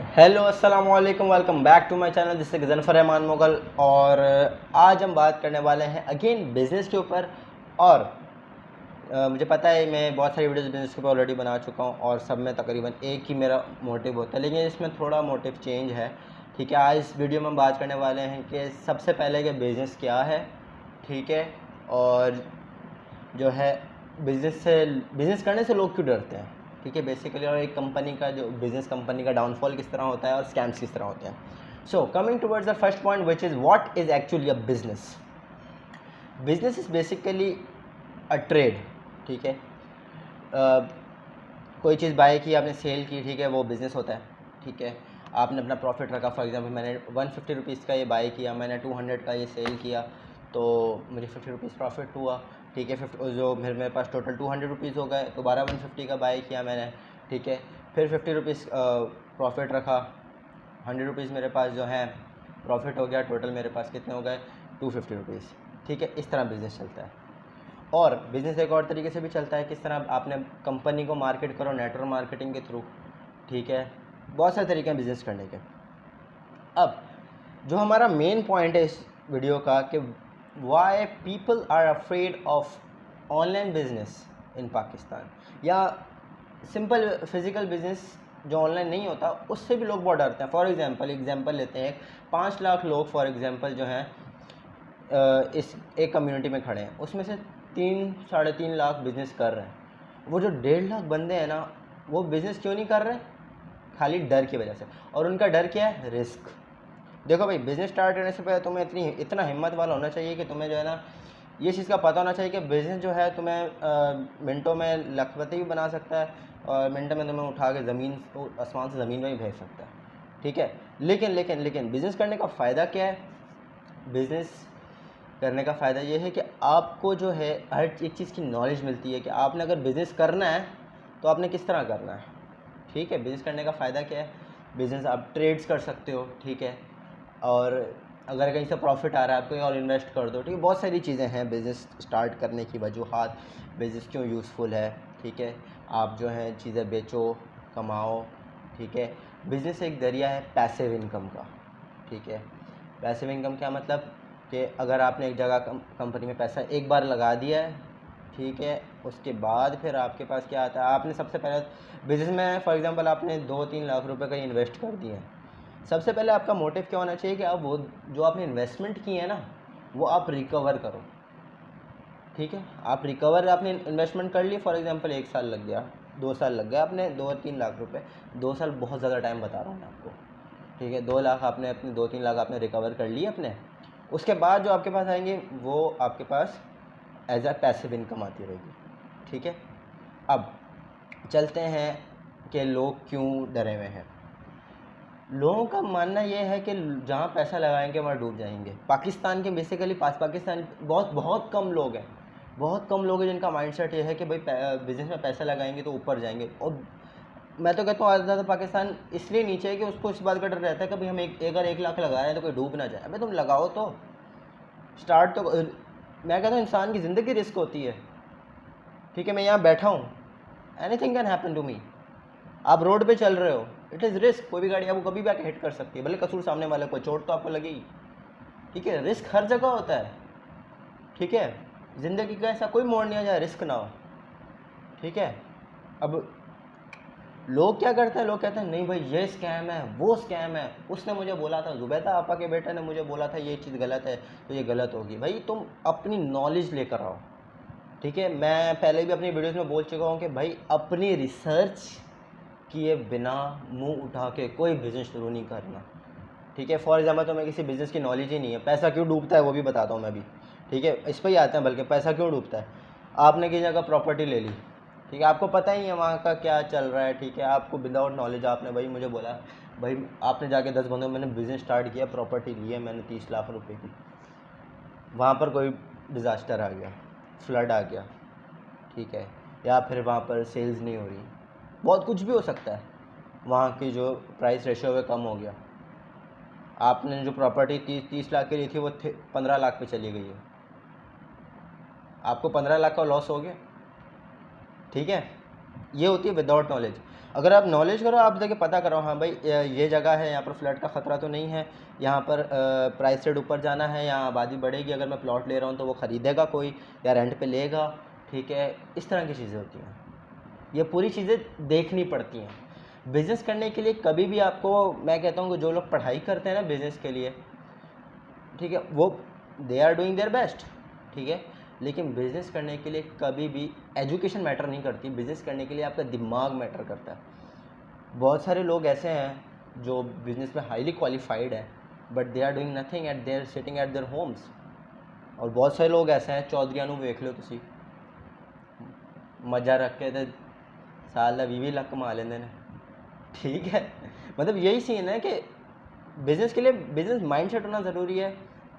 Hello अस्सलाम वालेकुम, welcome back to my channel. जिससे गजनफर रहमान मुगल। और आज हम बात करने वाले हैं अगेन बिज़नेस के ऊपर। और मुझे पता है मैं बहुत सारी वीडियोस बिज़नेस के ऊपर ऑलरेडी बना चुका हूँ और सब में तकरीबन एक ही मेरा मोटिव होता है, लेकिन इसमें थोड़ा मोटिव चेंज है। ठीक है, आज इस वीडियो में हम बात करने वाले हैं कि सबसे पहले कि बिज़नेस क्या है। ठीक है, और जो है बिज़नेस करने से लोग क्यों डरते हैं। ठीक है, बेसिकली, और एक कंपनी का जो बिज़नेस कंपनी का डाउनफॉल किस तरह होता है और स्कैम्स किस तरह होते हैं। So coming towards the first point which is what is actually a business. Business is basically a trade. ठीक है, कोई चीज़ बाय की, आपने सेल की, ठीक है, वो बिज़नेस होता है। ठीक है, आपने अपना प्रॉफिट रखा। फॉर एग्जांपल मैंने 150 रुपीज़ का ये बाय किया, मैंने 200 का ये सेल किया, तो मुझे 50 रुपीज़ प्रॉफिट हुआ। ठीक है, 50 जो मेरे पास टोटल 200 रुपीज़ हो गए, दोबारा 150 का बाय किया मैंने। ठीक है, फिर 50 रुपीज़ प्रॉफिट रखा, 100 रुपीज़ मेरे पास जो है प्रॉफिट हो गया। टोटल मेरे पास कितने हो गए? 250 रुपीज़। ठीक है, इस तरह बिज़नेस चलता है। और बिज़नेस एक और तरीके से भी चलता है, किस तरह आपने कंपनी को मार्केट करो नेटवर्क मार्केटिंग के थ्रू। ठीक है, बहुत सारे तरीके हैं बिज़नेस करने के। अब जो हमारा मेन पॉइंट है इस वीडियो का कि why people are afraid of online business in Pakistan, या सिंपल फिज़िकल बिजनेस जो ऑनलाइन नहीं होता उससे भी लोग बहुत डरते हैं। फॉर एग्जांपल लेते हैं, 5 लाख लोग फॉर एग्जांपल जो हैं इस एक कम्युनिटी में खड़े हैं, उसमें से 3-3.5 लाख बिज़नेस कर रहे हैं। वो जो 1.5 लाख बंदे हैं ना, वो बिज़नेस क्यों नहीं कर रहे? खाली डर की वजह से। और उनका डर क्या है? रिस्क। देखो भाई, बिज़नेस स्टार्ट करने से पहले तुम्हें इतना हिम्मत वाला होना चाहिए कि तुम्हें जो है ना ये चीज़ का पता होना चाहिए कि बिज़नेस जो है तुम्हें मिनटों में लखपति भी बना सकता है और मिनटों में तुम्हें उठा के आसमान से ज़मीन में भी भेज सकता है। ठीक है, लेकिन बिज़नेस करने का फ़ायदा क्या है? बिज़नेस करने का फ़ायदा ये है कि आपको जो है हर एक चीज़ की नॉलेज मिलती है कि आपने अगर बिज़नेस करना है तो आपने किस तरह करना है। ठीक है, बिज़नेस करने का फ़ायदा क्या है? बिज़नेस आप ट्रेड्स कर सकते हो। ठीक है, और अगर कहीं से प्रॉफिट आ रहा है आप कहीं और इन्वेस्ट कर दो। ठीक है, बहुत सारी चीज़ें हैं बिज़नेस स्टार्ट करने की वजूहात, बिज़नेस क्यों यूज़फुल है। ठीक है, आप जो है चीज़ें बेचो, कमाओ। ठीक है, बिज़नेस एक ज़रिया है पैसिव इनकम का। ठीक है, पैसिव इनकम क्या मतलब कि अगर आपने एक जगह कंपनी में पैसा एक बार लगा दिया है, ठीक है, उसके बाद फिर आपके पास क्या आता है? आपने सबसे पहले बिज़नेस में फॉर एग्जांपल आपने 2-3 लाख रुपए का इन्वेस्ट कर दिए हैं। सबसे पहले आपका मोटिव क्या होना चाहिए कि आप वो जो आपने इन्वेस्टमेंट की है ना, वो आप रिकवर करो। ठीक है, आप रिकवर, आपने इन्वेस्टमेंट कर ली, फॉर एग्जांपल 1 साल लग गया, 2 साल लग गया, आपने 2-3 लाख रुपए, 2 साल बहुत ज़्यादा टाइम बता रहा हूँ मैं आपको। ठीक है, 2 लाख आपने अपने 2-3 लाख आपने रिकवर कर लिए अपने। उसके बाद जो आपके पास आएंगे वो आपके पास एज अ पैसिव इनकम आती रहेगी। ठीक है, अब चलते हैं कि लोग क्यों डरे हुए हैं। लोगों का मानना यह है कि जहाँ पैसा लगाएंगे वहाँ डूब जाएंगे। पाकिस्तान के बेसिकली पाकिस्तान बहुत बहुत कम लोग हैं, बहुत कम लोग हैं जिनका माइंडसेट ये है कि भाई बिज़नेस में पैसा लगाएंगे तो ऊपर जाएंगे। और मैं तो कहता हूँ आधा ज़्यादा पाकिस्तान इसलिए नीचे है कि उसको इस बात का डर रहता है कि भाई हम अगर 1 लाख लगा रहे हैं तो कोई डूब ना जाए। अबे तुम लगाओ तो, स्टार्ट तो। मैं कहता हूँ इंसान की ज़िंदगी रिस्क होती है। ठीक है, मैं यहाँ बैठा हूँ, anything can happen to me. आप रोड पे चल रहे हो, इट इज़ रिस्क। कोई भी गाड़ी आपको कभी भी आके हिट कर सकती है, भले कसूर सामने वाले को, चोट तो आपको लगेगी। ठीक है, रिस्क हर जगह होता है। ठीक है, ज़िंदगी का ऐसा कोई मोड़ नहीं है जहाँ रिस्क ना हो। ठीक है, अब लोग क्या करते हैं? लोग कहते हैं नहीं भाई ये स्कैम है, वो स्कैम है, उसने मुझे बोला था, जुबैदा आपा के बेटे ने मुझे बोला था ये चीज़ गलत है तो ये गलत होगी। भाई तुम अपनी नॉलेज लेकर आओ। ठीक है, मैं पहले भी अपनी वीडियोस में बोल चुका हूँ कि भाई अपनी रिसर्च किए बिना मुंह उठा के कोई बिज़नेस शुरू नहीं करना। ठीक है, फॉर एग्जांपल तो मैं किसी बिज़नेस की नॉलेज ही नहीं है, पैसा क्यों डूबता है वो भी बताता हूँ मैं भी। ठीक है, इस पर ही आते हैं, बल्कि पैसा क्यों डूबता है। आपने किसी जगह प्रॉपर्टी ले ली, ठीक है, आपको पता ही है वहाँ का क्या चल रहा है। ठीक है, आपको विदाउट नॉलेज आपने भाई मुझे बोला, भाई आपने जाके 10 बंदों में मैंने बिज़नेस स्टार्ट किया, प्रॉपर्टी ली है मैंने 30 लाख रुपए की, वहाँ पर कोई डिज़ास्टर आ गया, फ्लड आ गया, ठीक है, या फिर वहाँ पर सेल्स नहीं हो रही, बहुत कुछ भी हो सकता है, वहाँ की जो प्राइस रेशियो है कम हो गया, आपने जो प्रॉपर्टी 30 लाख की ली थी वो 15 लाख पे चली गई है, आपको 15 लाख का लॉस हो गया। ठीक है, ये होती है विदाउट नॉलेज। अगर आप नॉलेज करो, आप देखिए पता करो, हाँ भाई ये जगह है, यहाँ पर फ्लड का ख़तरा तो नहीं है, यहाँ पर प्राइस रेट ऊपर जाना है, यहाँ आबादी बढ़ेगी, अगर मैं प्लॉट ले रहा हूँ तो वो ख़रीदेगा कोई या रेंट पे लेगा, ठीक है, इस तरह की चीज़ें होती हैं। ये पूरी चीज़ें देखनी पड़ती हैं। बिज़नेस करने के लिए कभी भी आपको, मैं कहता हूँ कि जो लोग पढ़ाई करते हैं ना बिज़नेस के लिए, ठीक है, वो they are doing their best, ठीक है, लेकिन बिज़नेस करने के लिए कभी भी एजुकेशन मैटर नहीं करती। बिज़नेस करने के लिए आपका दिमाग मैटर करता है। बहुत सारे लोग ऐसे हैं जो बिज़नेस में हाईली क्वालिफाइड है, but they are doing nothing at there sitting at their homes. और बहुत सारे लोग ऐसे हैं, चौधरीਆਂ ਨੂੰ ਵੇਖ ਲਿਓ ਤੁਸੀਂ, मज़ा रख के तो साल का 20 लाख कमा लेंगे ने, ठीक है। मतलब यही सीन है कि बिज़नेस के लिए बिज़नेस माइंडसेट होना ज़रूरी है,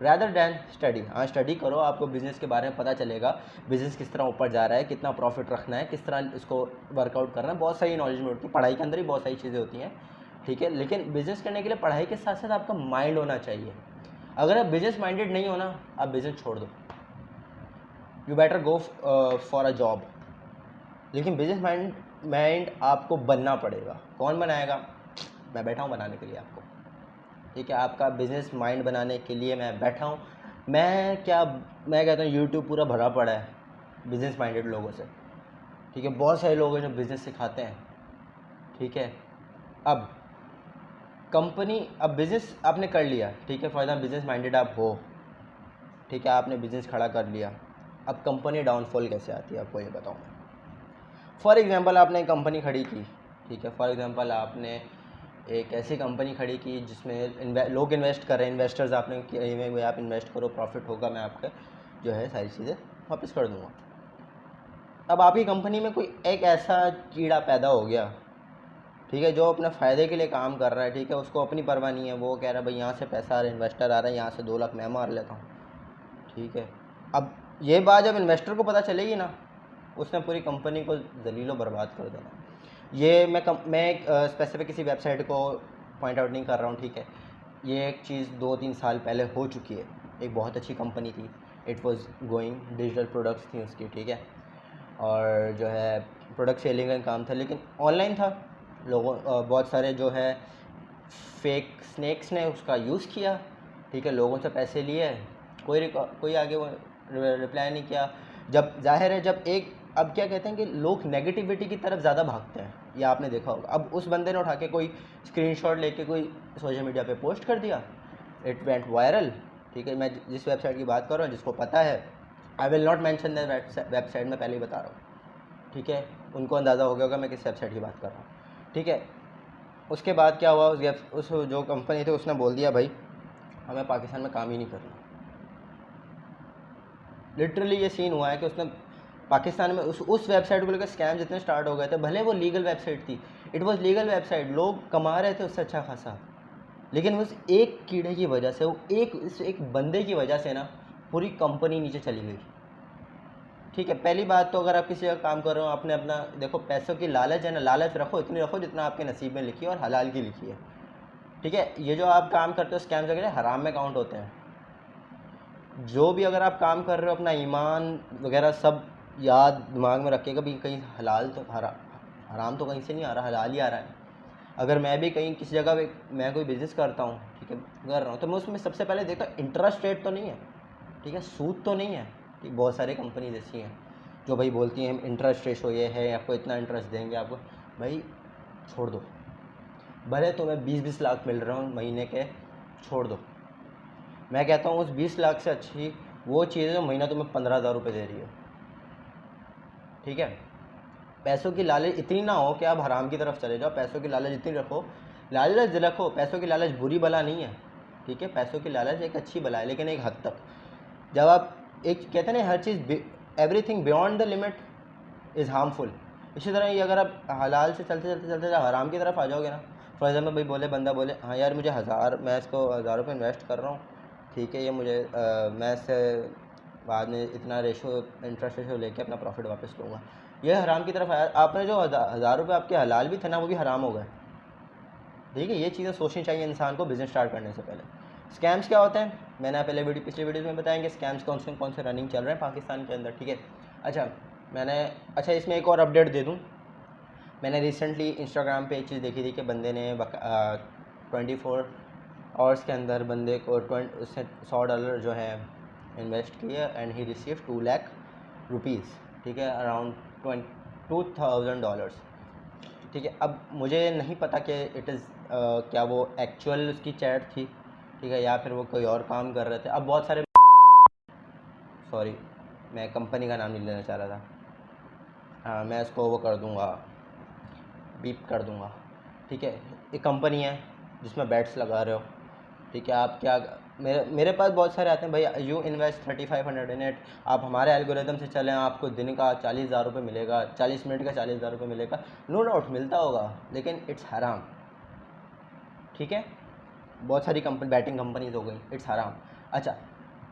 रैदर दैन स्टडी। हाँ, स्टडी करो, आपको बिज़नेस के बारे में पता चलेगा, बिज़नेस किस तरह ऊपर जा रहा है, कितना प्रॉफिट रखना है, किस तरह इसको वर्कआउट करना है, बहुत सारी नॉलेज मिलती है। पढ़ाई के अंदर ही बहुत सारी चीज़ें होती हैं, ठीक है, लेकिन बिज़नेस करने के लिए पढ़ाई के साथ साथ आपका माइंड होना चाहिए। अगर आप बिज़नेस माइंडेड नहीं हो ना, आप बिज़नेस छोड़ दो, you better go for a job. लेकिन बिज़नेस माइंड आपको बनना पड़ेगा। कौन बनाएगा? मैं बैठा हूँ बनाने के लिए आपको, ठीक है, आपका बिज़नेस माइंड बनाने के लिए मैं बैठा हूँ। मैं कहता हूँ यूट्यूब पूरा भरा पड़ा है बिज़नेस माइंडेड लोगों से, ठीक है, बहुत सारे लोग हैं जो बिज़नेस सिखाते हैं, ठीक है। अब बिज़नेस आपने कर लिया, ठीक है, फॉर एग्जाम्पल बिज़नेस माइंडेड आप हो, ठीक है, आपने बिज़नेस खड़ा कर लिया। अब कंपनी डाउनफॉल कैसे आती है आपको ये बताऊँ मैं। फॉर एग्ज़ाम्पल आपने एक कंपनी खड़ी की, ठीक है, फॉर एग्ज़ाम्पल आपने एक ऐसी कंपनी खड़ी की जिसमें लोग इन्वेस्ट कर रहे हैं, इन्वेस्टर्स आपने किए, आप इन्वेस्ट करो, प्रॉफिट होगा, मैं आपके जो है सारी चीज़ें वापस कर दूँगा। अब आपकी कंपनी में कोई एक ऐसा कीड़ा पैदा हो गया, ठीक है, जो अपने फ़ायदे के लिए काम कर रहा है, ठीक है, उसको अपनी परवाह नहीं है, वो कह रहा है भाई यहाँ से पैसा आ रहा है, इन्वेस्टर आ रहा है, यहाँ से 2 लाख मैं मार लेता हूँ, ठीक है। अब ये बात जब इन्वेस्टर को पता चलेगी ना, उसने पूरी कंपनी को जलीलो बर्बाद कर देना। ये मैं एक स्पेसिफिक किसी वेबसाइट को पॉइंट आउट नहीं कर रहा हूँ, ठीक है, ये एक चीज़ 2-3 साल पहले हो चुकी है। एक बहुत अच्छी कंपनी थी, it was going, digital products थी उसकी, ठीक है, और जो है प्रोडक्ट सेलिंग का काम था, लेकिन ऑनलाइन था। लोगों बहुत सारे जो है फेक स्नेक्स ने उसका यूज़ किया, ठीक है, लोगों से पैसे लिए, कोई आगे वो रिप्लाई नहीं किया। जब जाहिर है, जब एक, अब क्या कहते हैं कि लोग नेगेटिविटी की तरफ ज़्यादा भागते हैं, ये आपने देखा होगा। अब उस बंदे ने उठा के कोई स्क्रीनशॉट लेके कोई सोशल मीडिया पे पोस्ट कर दिया, इट वेंट वायरल, ठीक है। मैं जिस वेबसाइट की बात कर रहा हूँ, जिसको पता है, I will not mention the website, मैं पहले ही बता रहा हूँ, ठीक है, उनको अंदाज़ा हो गया होगा मैं किस वेबसाइट की बात कर रहा हूँ, ठीक है। उसके बाद क्या हुआ, उस जो कंपनी थी उसने बोल दिया भाई हमें पाकिस्तान में काम ही नहीं करना। लिटरली ये सीन हुआ है कि उसने पाकिस्तान में उस वेबसाइट को लेकर स्कैम जितने स्टार्ट हो गए थे, भले वो लीगल वेबसाइट थी, इट वाज लीगल वेबसाइट, लोग कमा रहे थे उससे अच्छा खासा, लेकिन उस एक कीड़े की वजह से, वो एक बंदे की वजह से ना पूरी कंपनी नीचे चली गई, ठीक है। पहली बात तो अगर आप किसी का काम कर रहे हो, आपने अपना देखो, पैसों की लालच है ना, लालच रखो, इतनी रखो जितना आपके नसीब में लिखी है और हलाल की लिखी है, ठीक है। ये जो आप काम करते हो स्कैम्स वगैरह हराम में काउंट होते हैं। जो भी अगर आप काम कर रहे हो, अपना ईमान वगैरह सब याद दिमाग में रखिएगा भी, कहीं हलाल तो हराम तो कहीं से नहीं आ रहा, हलाल ही आ रहा है। अगर मैं भी कहीं किसी जगह पे मैं कोई बिज़नेस करता हूँ, ठीक है, कर रहा हूँ, तो मैं उसमें सबसे पहले देखता इंटरेस्ट रेट तो नहीं है, ठीक है, सूद तो नहीं है, ठीक। बहुत सारी कंपनीज ऐसी हैं जो भाई बोलती हैं इंटरेस्ट रेशो ये है, आपको इतना इंटरेस्ट देंगे आपको, भाई छोड़ दो, भले तुम्हें 20-20 लाख मिल रहे हो महीने के, छोड़ दो। मैं कहता हूँ उस 20 लाख से अच्छी वो चीज़ है जो महीना तुम्हें 15,000 रुपये दे रही है, ठीक है। पैसों की लालच इतनी ना हो कि आप हराम की तरफ चले जाओ, पैसों की लालच इतनी रखो, लालच रखो, पैसों की लालच बुरी बला नहीं है, ठीक है, पैसों की लालच एक अच्छी बला है, लेकिन एक हद तक। जब आप एक कहते हैं ना हर चीज़, everything beyond the limit is harmful. इसी तरह ये अगर आप हलाल से चलते चलते चलते हराम की तरफ आ जाओगे ना, फॉर एग्जाम्पल भाई बंदा बोले हाँ यार मुझे मैं इसको 1000 रुपये इन्वेस्ट कर रहा हूँ, ठीक है, ये मुझे मैं इससे बाद में इतना इंटरेस्ट रेशो लेके अपना प्रॉफिट वापस लूँगा, ये हराम की तरफ आया। आपने जो 1000 रुपये आपके हलाल भी थे ना, वो भी हराम हो गए, ठीक है। ये चीज़ें सोचनी चाहिए इंसान को बिज़नेस स्टार्ट करने से पहले। स्कैम्स क्या होते हैं, मैंने पहले पिछले वीडियो में बताएंगे स्कैम्स कौन से रनिंग चल रहे हैं पाकिस्तान के अंदर, ठीक है। अच्छा इसमें एक और अपडेट दे दूँ, मैंने रिसेंटली इंस्टाग्राम पे एक चीज़ देखी थी कि बंदे ने 24 आवर्स के अंदर बंदे को उसने $100 जो है इन्वेस्ट किया and he receive 2 lakh rupees, ठीक है, अराउंड $22,000, ठीक है। अब मुझे नहीं पता कि इट इज़ क्या वो एक्चुअल उसकी चैट थी, ठीक है, या फिर वो कोई और काम कर रहे थे। अब बहुत सारे, सॉरी मैं कंपनी का नाम नहीं लेना चाह रहा था, हाँ मैं इसको वो कर दूँगा, बीप कर दूँगा, ठीक है। एक कंपनी है जिसमें बैट्स लगा रहे हो, ठीक है, आप क्या, मेरे पास बहुत सारे आते हैं, भाई यू इन्वेस्ट 3500 इन इट, आप हमारे एल्गोरिदम से चलें, आपको दिन का 40,000 रुपये मिलेगा, 40 मिनट का 40,000 रुपये मिलेगा। नो डाउट मिलता होगा, लेकिन इट्स हराम, ठीक है। बहुत सारी बैटिंग कंपनीज हो गई, इट्स हराम। अच्छा,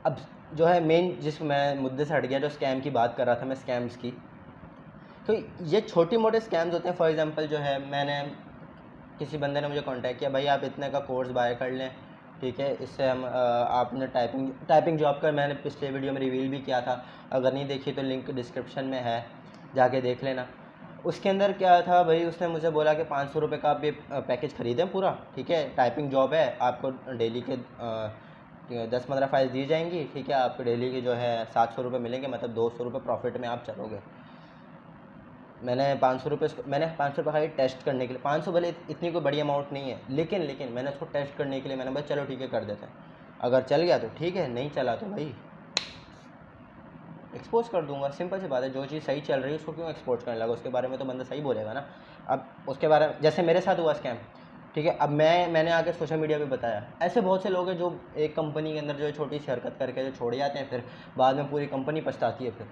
अब जो है मेन जिस मैं मुद्दे से हट गया, जो स्कैम की बात कर रहा था मैं, स्कैम्स की, तो ये छोटी मोटे स्कैम्स होते हैं। फॉर एग्जांपल जो है, मैंने किसी बंदे ने मुझे कांटेक्ट किया, भाई आप इतने का कोर्स बाय कर लें, ठीक है, इससे हम आपने टाइपिंग जॉब का मैंने पिछले वीडियो में रिवील भी किया था, अगर नहीं देखी तो लिंक डिस्क्रिप्शन में है, जाके देख लेना। उसके अंदर क्या था भाई, उसने मुझे बोला कि 500 रुपये का आप ये पैकेज ख़रीदें पूरा, ठीक है, टाइपिंग जॉब है, आपको डेली के 10-15 फाइल दी जाएंगी, ठीक है, आपको डेली के जो है 700 रुपये मिलेंगे, मतलब 200 रुपये प्रॉफिट में आप चलोगे। मैंने 500 रुपये खाली टेस्ट करने के लिए, 500 भले इतनी कोई बड़ी अमाउंट नहीं है, लेकिन मैंने उसको टेस्ट करने के लिए मैंने बोला चलो ठीक है कर देते हैं, अगर चल गया तो ठीक है, नहीं चला तो भाई एक्सपोज कर दूंगा, सिंपल सी बात है। जो चीज़ सही चल रही है उसको क्यों एक्सपोज करने लगा, उसके बारे में तो बंदा सही बोलेगा ना। अब उसके बारे में, जैसे मेरे साथ हुआ स्कैम, ठीक है, अब मैंने आके सोशल मीडिया पे बताया, ऐसे बहुत से लोग हैं जो एक कंपनी के अंदर जो छोटी सी हरकत करके जो छोड़ जाते हैं, फिर बाद में पूरी कंपनी पछताती है फिर,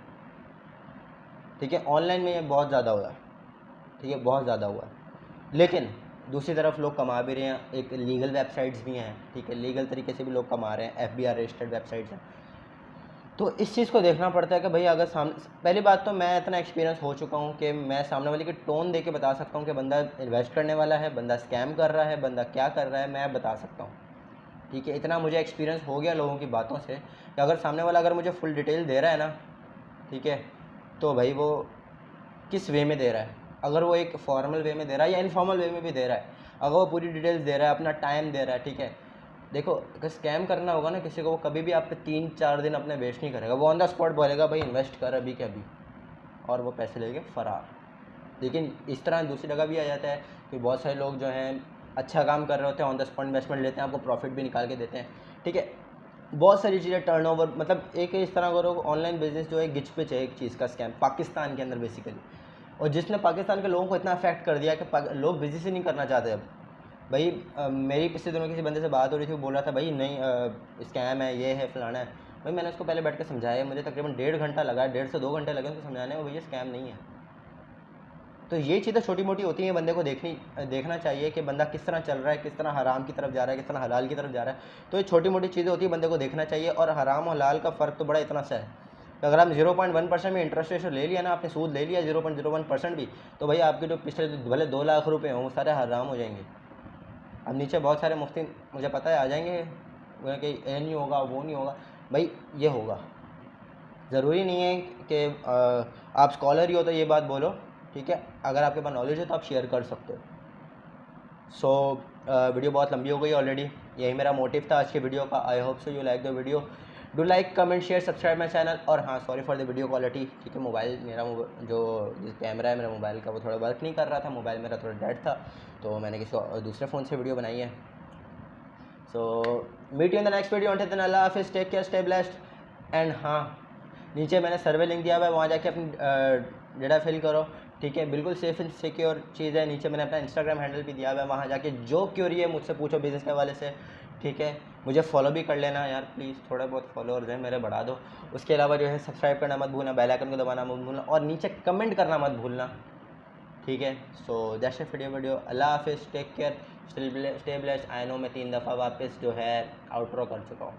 ठीक है। ऑनलाइन में ये बहुत ज़्यादा हुआ है, ठीक है, बहुत ज़्यादा हुआ है। लेकिन दूसरी तरफ लोग कमा भी रहे हैं, एक लीगल वेबसाइट्स भी हैं, ठीक है, लीगल तरीके से भी लोग कमा रहे हैं, FBR रजिस्टर्ड वेबसाइट्स हैं। तो इस चीज़ को देखना पड़ता है कि भाई अगर सामने, पहली बात तो मैं इतना एक्सपीरियंस हो चुका हूँ कि मैं सामने वाले की टोन दे के बता सकता हूँ कि बंदा इन्वेस्ट करने वाला है, बंदा स्कैम कर रहा है, बंदा क्या कर रहा है, मैं बता सकता हूँ, ठीक है। इतना मुझे एक्सपीरियंस हो गया लोगों की बातों से कि अगर सामने वाला अगर मुझे फुल डिटेल दे रहा है ना, ठीक है, तो भाई वो किस वे में दे रहा है, अगर वो एक फॉर्मल वे में दे रहा है या इनफॉर्मल वे में भी दे रहा है, अगर वो पूरी डिटेल्स दे रहा है, अपना टाइम दे रहा है, ठीक है। देखो, अगर स्कैम करना होगा ना किसी को, वो कभी भी आप पे 3-4 दिन अपने वेस्ट नहीं करेगा, वो ऑन द स्पॉट बोलेगा भाई इन्वेस्ट कर अभी के अभी, और वो पैसे लेके फ़रार। लेकिन इस तरह दूसरी जगह भी आ जाता है कि बहुत सारे लोग जो हैं अच्छा काम कर रहे होते हैं, ऑन द स्पॉट इन्वेस्टमेंट लेते हैं, आपको प्रॉफिट भी निकाल के देते हैं, ठीक है। बहुत सारी चीज़ें टर्नओवर, मतलब एक इस तरह करो, ऑनलाइन बिजनेस जो है गिच पिच है एक चीज़ का स्कैम पाकिस्तान के अंदर बेसिकली, और जिसने पाकिस्तान के लोगों को इतना अफेक्ट कर दिया कि लोग बिजनेस ही नहीं करना चाहते अब। भाई मेरी पिछले दिनों किसी बंदे से बात हो रही थी, वो बोल रहा था भाई नहीं स्कैम है, ये है, फलाना है। भाई मैंने उसको पहले बैठ के समझाया, मुझे तकरीबन 1.5 घंटा लगा, 1.5 से 2 घंटे लगे उसको समझाने में, भैया स्कैम नहीं है। तो ये चीज़ें छोटी मोटी होती हैं, बंदे को देखना चाहिए कि बंदा किस तरह चल रहा है, किस तरह हराम की तरफ जा रहा है, किस तरह हलाल की तरफ जा रहा है। तो ये छोटी मोटी चीज़ें होती है, बंदे को देखना चाहिए। और हराम और हलाल का फ़र्क तो बड़ा इतना सा है कि अगर आप 0.1% में इंटरेस्ट रेट ले लिया ना, आपने सूद ले लिया 0.01% भी, तो भाई आपके जो पिछले भले 2 लाख रुपये हों वो सारे हराम हो जाएंगे। अब नीचे बहुत सारे मुफ्ती मुझे पता है आ जाएंगे, बोले कि ये नहीं होगा, वो नहीं होगा, भाई ये होगा। ज़रूरी नहीं है कि आप स्कॉलर ही हो तो ये बात बोलो, ठीक है, अगर आपके पास नॉलेज है तो आप शेयर कर सकते हो। सो वीडियो बहुत लंबी हो गई ऑलरेडी, यही मेरा मोटिव था आज के वीडियो का। I hope so you like the video, do like comment share subscribe my channel. और हाँ, sorry for the video quality, ठीक है, मोबाइल मेरा जो कैमरा है मेरा मोबाइल का वो थोड़ा वर्क नहीं कर रहा था, मोबाइल मेरा थोड़ा डेड था, तो मैंने किसी दूसरे फ़ोन से वीडियो बनाई है। So meet you in the next video, until then अल्लाह हाफिज़, take care, stay blessed. And हाँ, नीचे मैंने सर्वे लिंक दिया हुआ है, वहाँ जाके अपनी डेटा फिल करो, ठीक है, बिल्कुल सेफ एंड सिक्योर चीज़ है। नीचे मैंने अपना इंस्टाग्राम हैंडल भी दिया हुआ है, वहाँ जाके जो क्यूरी है मुझसे पूछो बिज़नेस के हवाले से, ठीक है। मुझे फॉलो भी कर लेना यार प्लीज़, थोड़ा बहुत फॉलोअर्स हैं मेरे बढ़ा दो। उसके अलावा जो है सब्सक्राइब करना मत भूलना, बेल आइकन को दबाना मत भूलना, और नीचे कमेंट करना मत भूलना, ठीक है। सो दैट्स इट वीडियो, अल्लाह हाफिज़, take care, stay blessed. I know मैं 3 दफ़ा वापस जो है आउटरो कर चुका हूँ।